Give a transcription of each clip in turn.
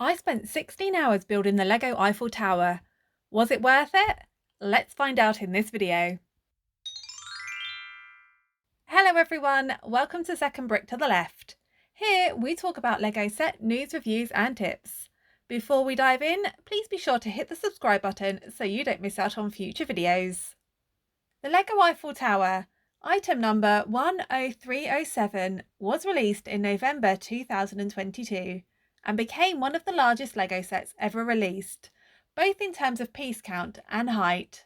I spent 16 hours building the Lego Eiffel Tower. Was it worth it? Let's find out in this video. Hello everyone, welcome to Second Brick to the Left. Here we talk about Lego set news, reviews and tips. Before we dive in, please be sure to hit the subscribe button so you don't miss out on future videos. The Lego Eiffel Tower, item number 10307, was released in November 2022 and became one of the largest Lego sets ever released, both in terms of piece count and height.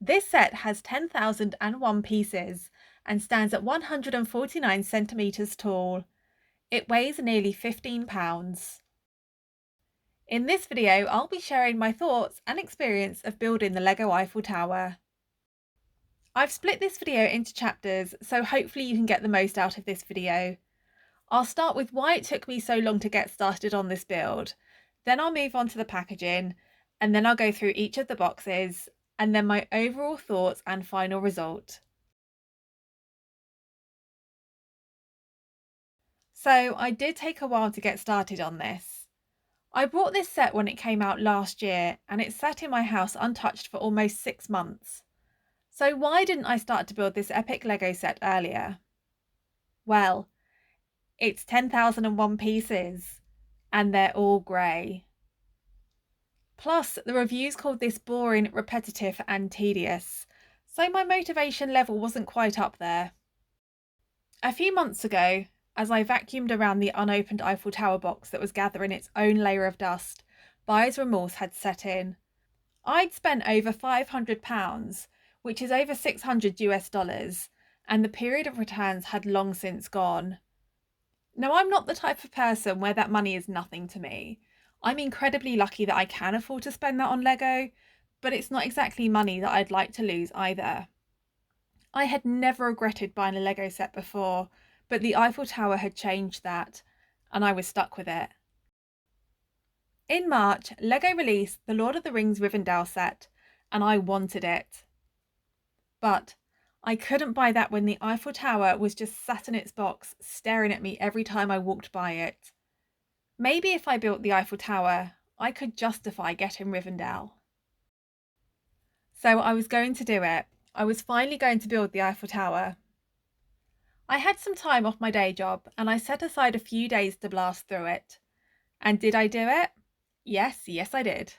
This set has 10,001 pieces and stands at 149 centimetres tall. It weighs nearly 15 pounds. In this video, I'll be sharing my thoughts and experience of building the Lego Eiffel Tower. I've split this video into chapters, so hopefully you can get the most out of this video. I'll start with why it took me so long to get started on this build, then I'll move on to the packaging, and then I'll go through each of the boxes, and then my overall thoughts and final result. So I did take a while to get started on this. I bought this set when it came out last year, and it sat in my house untouched for almost 6 months. So why didn't I start to build this epic Lego set earlier? Well, it's 10,001 pieces, and they're all grey. Plus, the reviews called this boring, repetitive and tedious, so my motivation level wasn't quite up there. A few months ago, as I vacuumed around the unopened Eiffel Tower box that was gathering its own layer of dust, buyer's remorse had set in. I'd spent over £500, which is over $600, and the period of returns had long since gone. Now, I'm not the type of person where that money is nothing to me. I'm incredibly lucky that I can afford to spend that on Lego, but it's not exactly money that I'd like to lose either. I had never regretted buying a Lego set before, but the Eiffel Tower had changed that, and I was stuck with it. In March, Lego released the Lord of the Rings Rivendell set, and I wanted it. But I couldn't buy that when the Eiffel Tower was just sat in its box, staring at me every time I walked by it. Maybe if I built the Eiffel Tower, I could justify getting Rivendell. So I was going to do it. I was finally going to build the Eiffel Tower. I had some time off my day job, and I set aside a few days to blast through it. And did I do it? Yes, I did.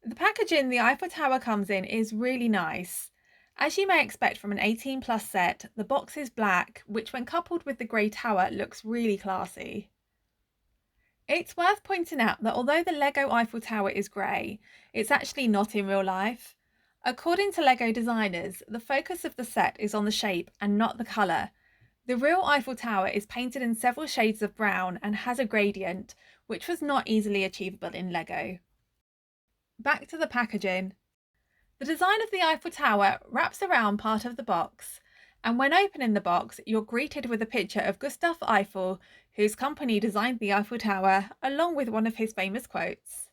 The packaging the Eiffel Tower comes in is really nice. As you may expect from an 18+ set, the box is black, which when coupled with the grey tower looks really classy. It's worth pointing out that although the Lego Eiffel Tower is grey, it's actually not in real life. According to Lego designers, the focus of the set is on the shape and not the colour. The real Eiffel Tower is painted in several shades of brown and has a gradient, which was not easily achievable in Lego. Back to the packaging. The design of the Eiffel Tower wraps around part of the box, and when opening the box, you're greeted with a picture of Gustav Eiffel, whose company designed the Eiffel Tower, along with one of his famous quotes.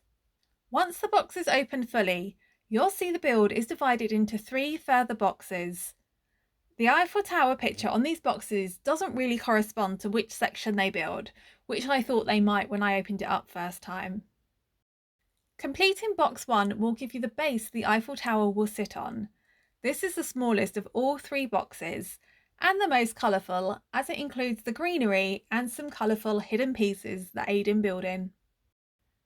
Once the box is opened fully, you'll see the build is divided into 3 further boxes. The Eiffel Tower picture on these boxes doesn't really correspond to which section they build, which I thought they might when I opened it up first time. Completing box 1 will give you the base the Eiffel Tower will sit on. This is the smallest of all 3 boxes, and the most colourful, as it includes the greenery and some colourful hidden pieces that aid in building.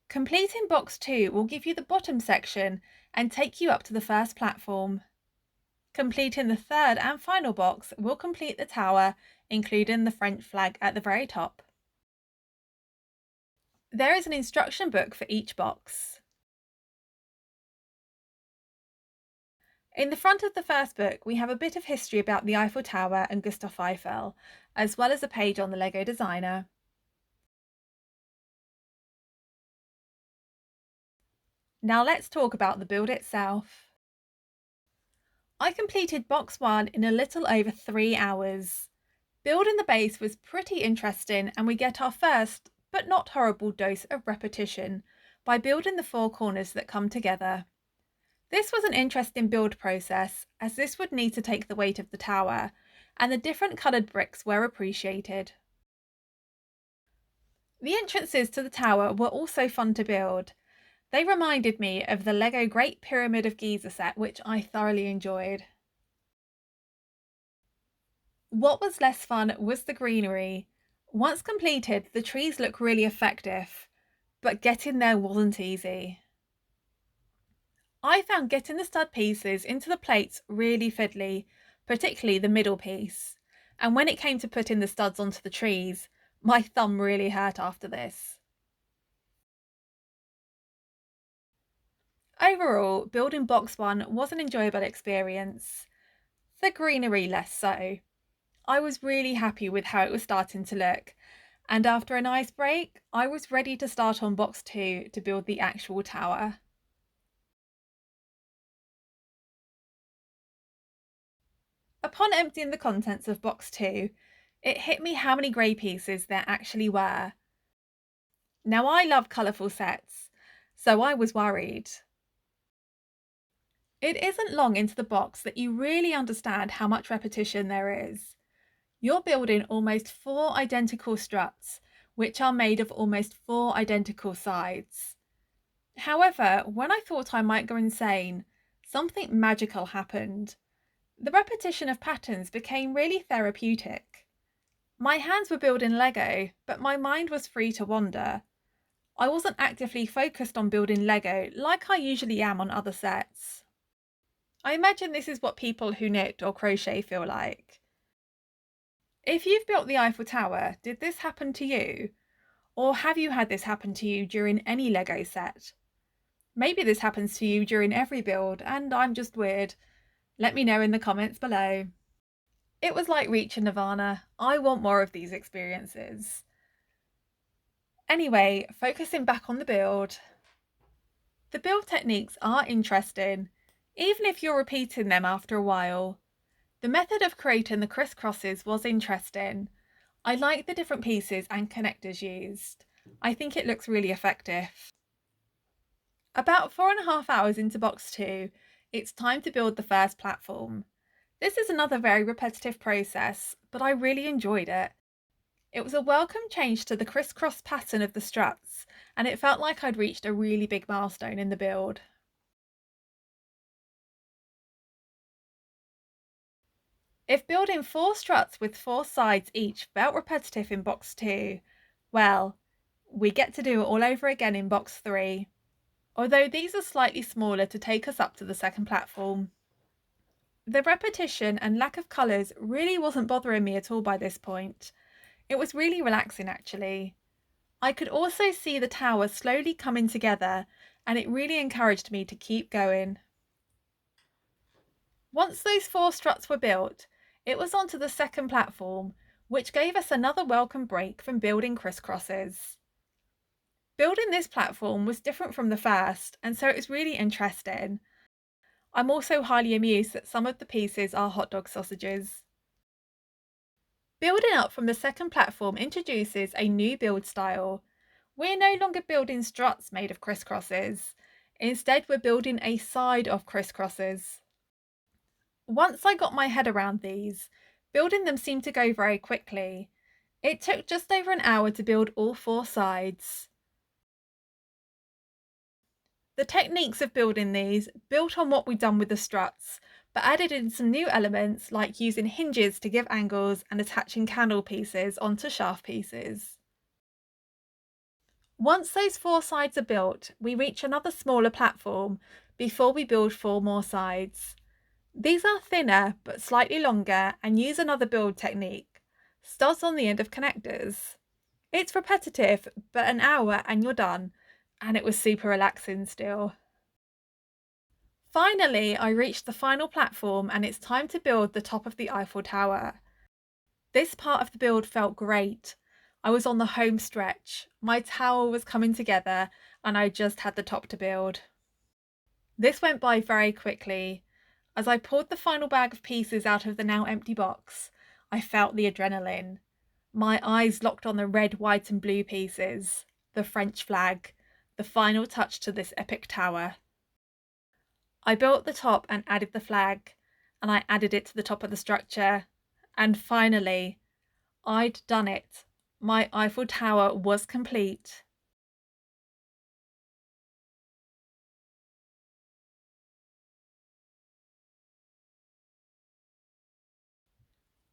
Completing box 2 will give you the bottom section and take you up to the first platform. Completing the third and final box will complete the tower, including the French flag at the very top. There is an instruction book for each box. In the front of the first book, we have a bit of history about the Eiffel Tower and Gustav Eiffel, as well as a page on the Lego designer. Now let's talk about the build itself. I completed box 1 in a little over 3 hours. Building the base was pretty interesting, and we get our first, but not horrible, dose of repetition by building the 4 corners that come together. This was an interesting build process, as this would need to take the weight of the tower, and the different coloured bricks were appreciated. The entrances to the tower were also fun to build. They reminded me of the Lego Great Pyramid of Giza set, which I thoroughly enjoyed. What was less fun was the greenery. Once completed, the trees look really effective, but getting there wasn't easy. I found getting the stud pieces into the plates really fiddly, particularly the middle piece. And when it came to putting the studs onto the trees, my thumb really hurt after this. Overall, building box 1 was an enjoyable experience. The greenery less so. I was really happy with how it was starting to look, and after a nice break, I was ready to start on box 2 to build the actual tower. Upon emptying the contents of box 2, it hit me how many grey pieces there actually were. Now I love colourful sets, so I was worried. It isn't long into the box that you really understand how much repetition there is. You're building almost 4 identical struts, which are made of almost 4 identical sides. However, when I thought I might go insane, something magical happened. The repetition of patterns became really therapeutic. My hands were building Lego, but my mind was free to wander. I wasn't actively focused on building Lego like I usually am on other sets. I imagine this is what people who knit or crochet feel like. If you've built the Eiffel Tower, did this happen to you? Or have you had this happen to you during any Lego set? Maybe this happens to you during every build and I'm just weird. Let me know in the comments below. It was like reaching Nirvana. I want more of these experiences. Anyway, focusing back on the build. The build techniques are interesting, even if you're repeating them after a while. The method of creating the crisscrosses was interesting. I like the different pieces and connectors used. I think it looks really effective. About 4.5 hours into box 2, it's time to build the first platform. This is another very repetitive process, but I really enjoyed it. It was a welcome change to the crisscross pattern of the struts, and it felt like I'd reached a really big milestone in the build. If building 4 struts with 4 sides each felt repetitive in box 2, well, we get to do it all over again in box 3, although these are slightly smaller to take us up to the second platform. The repetition and lack of colours really wasn't bothering me at all by this point. It was really relaxing actually. I could also see the tower slowly coming together, and it really encouraged me to keep going. Once those 4 struts were built, it was on to the second platform, which gave us another welcome break from building crisscrosses. Building this platform was different from the first, and so it was really interesting. I'm also highly amused that some of the pieces are hot dog sausages. Building up from the second platform introduces a new build style. We're no longer building struts made of crisscrosses. Instead, we're building a side of crisscrosses. Once I got my head around these, building them seemed to go very quickly. It took just over an hour to build all 4 sides. The techniques of building these built on what we'd done with the struts, but added in some new elements like using hinges to give angles and attaching candle pieces onto shaft pieces. Once those 4 sides are built, we reach another smaller platform before we build 4 more sides. These are thinner but slightly longer and use another build technique, studs on the end of connectors. It's repetitive, but an hour and you're done, and it was super relaxing still. Finally, I reached the final platform and it's time to build the top of the Eiffel Tower. This part of the build felt great. I was on the home stretch, my tower was coming together, and I just had the top to build. This went by very quickly. As I poured the final bag of pieces out of the now empty box, I felt the adrenaline. My eyes locked on the red, white and blue pieces, the French flag, the final touch to this epic tower. I built the top and added the flag, and I added it to the top of the structure, and finally, I'd done it. My Eiffel Tower was complete.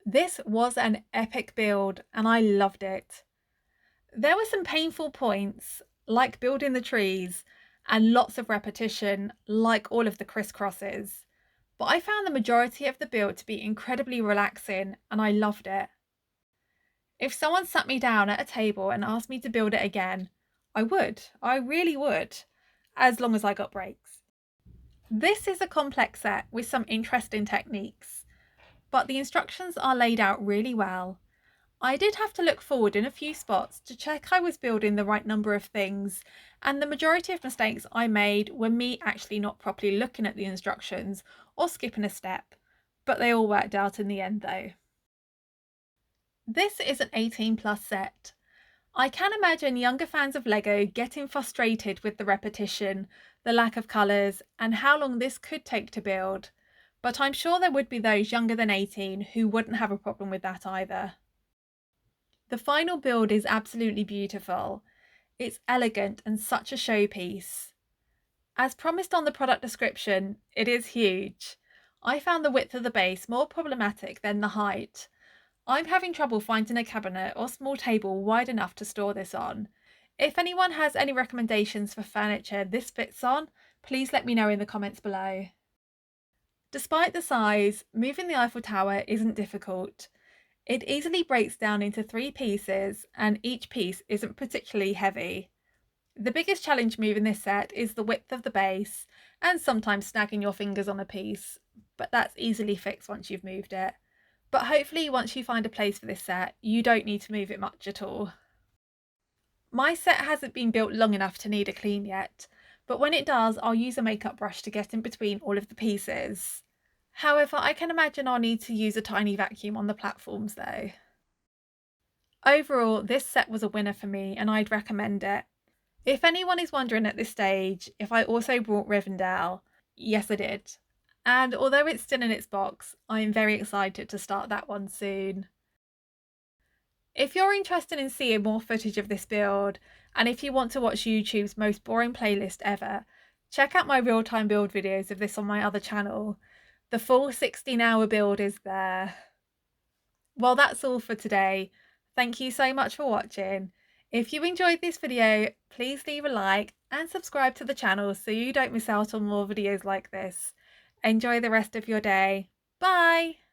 This was an epic build and I loved it. There were some painful points, like building the trees, and lots of repetition, like all of the crisscrosses. But I found the majority of the build to be incredibly relaxing and I loved it. If someone sat me down at a table and asked me to build it again, I would. I really would, as long as I got breaks. This is a complex set with some interesting techniques, but the instructions are laid out really well. I did have to look forward in a few spots to check I was building the right number of things, and the majority of mistakes I made were me actually not properly looking at the instructions or skipping a step, but they all worked out in the end though. This is an 18 plus set. I can imagine younger fans of Lego getting frustrated with the repetition, the lack of colours, and how long this could take to build, but I'm sure there would be those younger than 18 who wouldn't have a problem with that either. The final build is absolutely beautiful. It's elegant and such a showpiece. As promised on the product description, it is huge. I found the width of the base more problematic than the height. I'm having trouble finding a cabinet or small table wide enough to store this on. If anyone has any recommendations for furniture this fits on, please let me know in the comments below. Despite the size, moving the Eiffel Tower isn't difficult. It easily breaks down into 3 pieces and each piece isn't particularly heavy. The biggest challenge moving this set is the width of the base and sometimes snagging your fingers on a piece, but that's easily fixed once you've moved it. But hopefully once you find a place for this set, you don't need to move it much at all. My set hasn't been built long enough to need a clean yet, but when it does, I'll use a makeup brush to get in between all of the pieces. However, I can imagine I'll need to use a tiny vacuum on the platforms though. Overall, this set was a winner for me and I'd recommend it. If anyone is wondering at this stage if I also brought Rivendell, yes I did. And although it's still in its box, I am very excited to start that one soon. If you're interested in seeing more footage of this build, and if you want to watch YouTube's most boring playlist ever, check out my real-time build videos of this on my other channel. The full 16-hour build is there. Well, that's all for today. Thank you so much for watching. If you enjoyed this video, please leave a like and subscribe to the channel so you don't miss out on more videos like this. Enjoy the rest of your day. Bye!